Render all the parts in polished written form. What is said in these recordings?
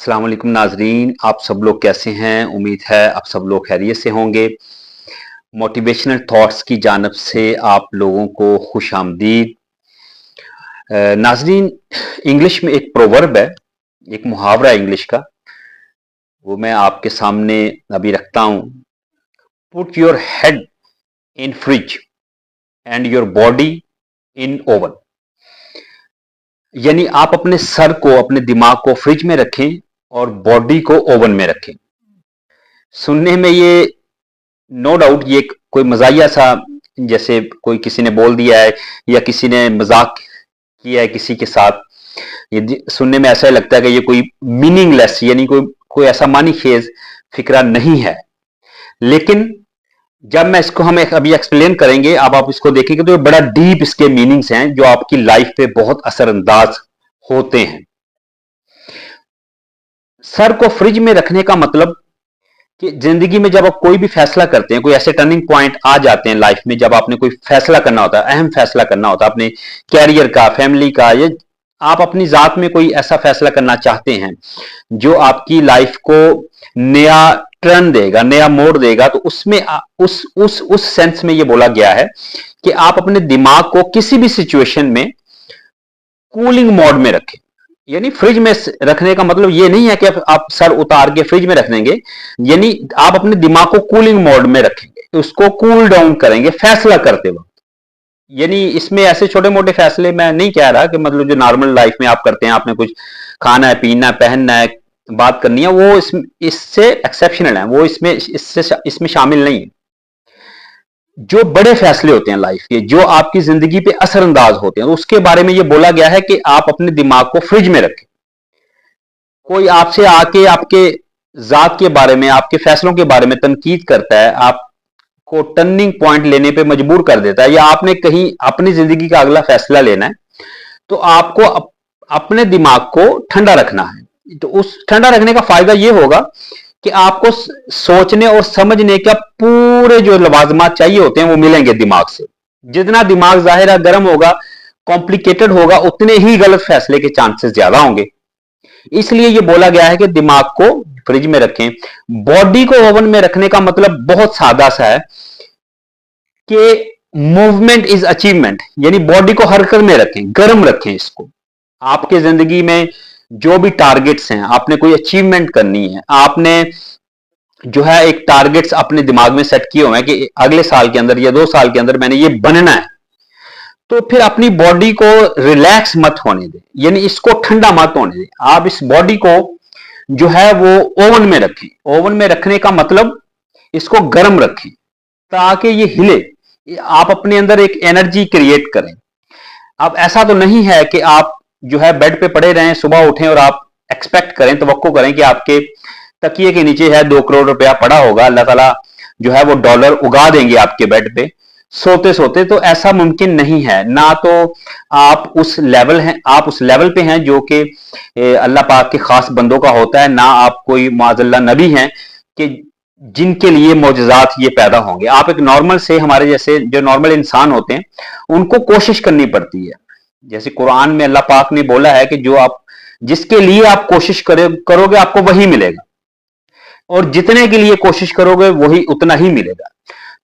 अस्सलाम वालेकुम नाजरीन, आप सब लोग कैसे हैं। उम्मीद है आप सब लोग खैरियत से होंगे। मोटिवेशनल थॉट्स की जानब से आप लोगों को खुश आमदीद। नाजरीन, इंग्लिश में एक प्रोवर्ब है, एक मुहावरा है इंग्लिश का, वो मैं आपके सामने अभी रखता हूं। Put your head in fridge and your body in oven. यानी आप अपने सर को, अपने दिमाग को फ्रिज में रखें और बॉडी को ओवन में रखें। सुनने में ये नो डाउट ये कोई मजाहिया सा, जैसे कोई किसी ने बोल दिया है या किसी ने मजाक किया है किसी के साथ, ये सुनने में ऐसा लगता है कि ये कोई मीनिंगलेस, यानी कोई कोई ऐसा मानी खेज फिक्रा नहीं है। लेकिन जब मैं इसको हम अभी एक्सप्लेन करेंगे, अब आप इसको देखेंगे तो बड़ा डीप इसके मीनिंग्स हैं जो आपकी लाइफ पे बहुत असरअंदाज होते हैं। सर को फ्रिज में रखने का मतलब कि जिंदगी में जब आप कोई भी फैसला करते हैं, कोई ऐसे टर्निंग पॉइंट आ जाते हैं लाइफ में जब आपने कोई फैसला करना होता है, अहम फैसला करना होता है अपने कैरियर का, फैमिली का, या आप अपनी जात में कोई ऐसा फैसला करना चाहते हैं जो आपकी लाइफ को नया टर्न देगा, नया मोड़ देगा, तो उसमें उस सेंस में ये बोला गया है कि आप अपने दिमाग को किसी भी सिचुएशन में कूलिंग मोड में रखें। यानी फ्रिज में रखने का मतलब ये नहीं है कि आप सर उतार के फ्रिज में रख देंगे, यानी आप अपने दिमाग को कूलिंग मोड में रखेंगे, उसको कूल डाउन करेंगे फैसला करते वक्त। यानी इसमें ऐसे छोटे मोटे फैसले मैं नहीं कह रहा कि मतलब जो नॉर्मल लाइफ में आप करते हैं, आपने कुछ खाना है, पीना है, पहनना है, बात करनी है, वो इससे एक्सेप्शनल है, वो इसमें शामिल नहीं है। जो बड़े फैसले होते हैं लाइफ के, जो आपकी जिंदगी पे असरअंदाज होते हैं, तो उसके बारे में ये बोला गया है कि आप अपने दिमाग को फ्रिज में रखें। कोई आपसे आके आपके जात के बारे में, आपके फैसलों के बारे में तनकीद करता है, आपको टर्निंग पॉइंट लेने पे मजबूर कर देता है, या आपने कहीं अपनी जिंदगी का अगला फैसला लेना है, तो आपको अपने दिमाग को ठंडा रखना है। तो उस ठंडा रखने का फायदा यह होगा कि आपको सोचने और समझने का पूरे जो लवाजमात चाहिए होते हैं वो मिलेंगे दिमाग से। जितना दिमाग जाहिर है गर्म होगा, कॉम्प्लिकेटेड होगा, उतने ही गलत फैसले के चांसेस ज्यादा होंगे। इसलिए ये बोला गया है कि दिमाग को फ्रिज में रखें। बॉडी को ओवन में रखने का मतलब बहुत सादा सा है कि मूवमेंट इज अचीवमेंट, यानी बॉडी को हरकत में रखें, गर्म रखें इसको। आपके जिंदगी में जो भी टारगेट्स हैं, आपने कोई अचीवमेंट करनी है, आपने जो है एक टारगेट्स अपने दिमाग में सेट किए हुए हैं कि अगले साल के अंदर या 2 साल के अंदर मैंने ये बनना है, तो फिर अपनी बॉडी को रिलैक्स मत होने दें, यानी इसको ठंडा मत होने दें। आप इस बॉडी को जो है वो ओवन में रखें। ओवन में रखने का मतलब इसको गर्म रखें ताकि ये हिले, आप अपने अंदर एक एनर्जी क्रिएट करें। अब ऐसा तो नहीं है कि आप जो है बेड पे पड़े रहें, सुबह उठें और आप एक्सपेक्ट करें, तवक्को करें कि आपके तकिए के नीचे है 2 करोड़ रुपया पड़ा होगा, अल्लाह ताला जो है वो डॉलर उगा देंगे आपके बेड पे सोते सोते। तो ऐसा मुमकिन नहीं है। ना तो आप उस लेवल हैं, आप उस लेवल पे हैं जो कि अल्लाह पाक के खास बंदों का होता है, ना आप कोई माज़अल्लाह नबी हैं कि जिनके लिए मौजज़ात ये पैदा होंगे। आप एक नॉर्मल से, हमारे जैसे जो नॉर्मल इंसान होते हैं, उनको कोशिश करनी पड़ती है। जैसे कुरान में अल्लाह पाक ने बोला है कि जो आप, जिसके लिए आप कोशिश करोगे आपको वही मिलेगा, और जितने के लिए कोशिश करोगे वही उतना ही मिलेगा।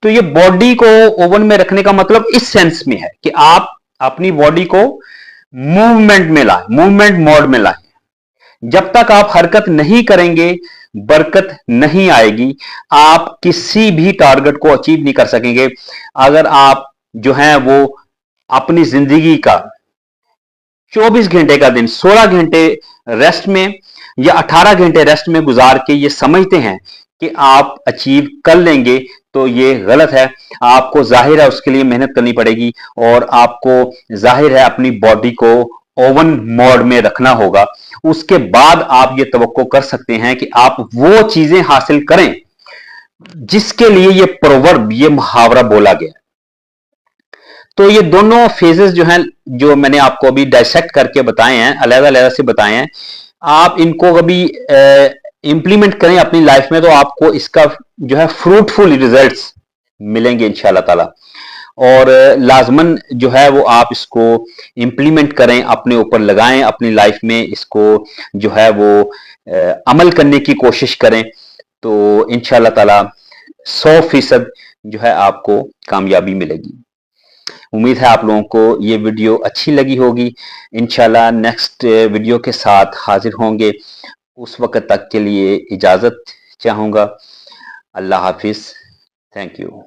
तो ये बॉडी को ओवन में रखने का मतलब इस सेंस में है कि आप अपनी बॉडी को मूवमेंट में लाएं, मूवमेंट मोड में लाएं। जब तक आप हरकत नहीं करेंगे बरकत नहीं आएगी, आप किसी भी टारगेट को अचीव नहीं कर सकेंगे। अगर आप जो है वो अपनी जिंदगी का 24 घंटे का दिन 16 घंटे रेस्ट में या 18 घंटे रेस्ट में गुजार के ये समझते हैं कि आप अचीव कर लेंगे, तो ये गलत है। आपको जाहिर है उसके लिए मेहनत करनी पड़ेगी, और आपको जाहिर है अपनी बॉडी को ओवन मोड में रखना होगा। उसके बाद आप ये तवक्को कर सकते हैं कि आप वो चीजें हासिल करें जिसके लिए ये प्रोवर्ब, ये मुहावरा बोला गया। तो ये दोनों फेजेस जो हैं, जो मैंने आपको अभी डाइसेक्ट करके बताए हैं, अलग-अलग से बताए हैं, आप इनको कभी इंप्लीमेंट करें अपनी लाइफ में, तो आपको इसका जो है फ्रूटफुल रिजल्ट्स मिलेंगे इंशाल्लाह ताला। और लाजमन जो है वो आप इसको इम्प्लीमेंट करें, अपने ऊपर लगाएं, अपनी लाइफ में इसको जो है वो अमल करने की कोशिश करें, तो इंशाल्लाह ताला 100% जो है आपको कामयाबी मिलेगी। उम्मीद है आप लोगों को ये वीडियो अच्छी लगी होगी। इंशाल्लाह नेक्स्ट वीडियो के साथ हाजिर होंगे। उस वक्त तक के लिए इजाज़त चाहूँगा। अल्लाह हाफिज़। Thank you.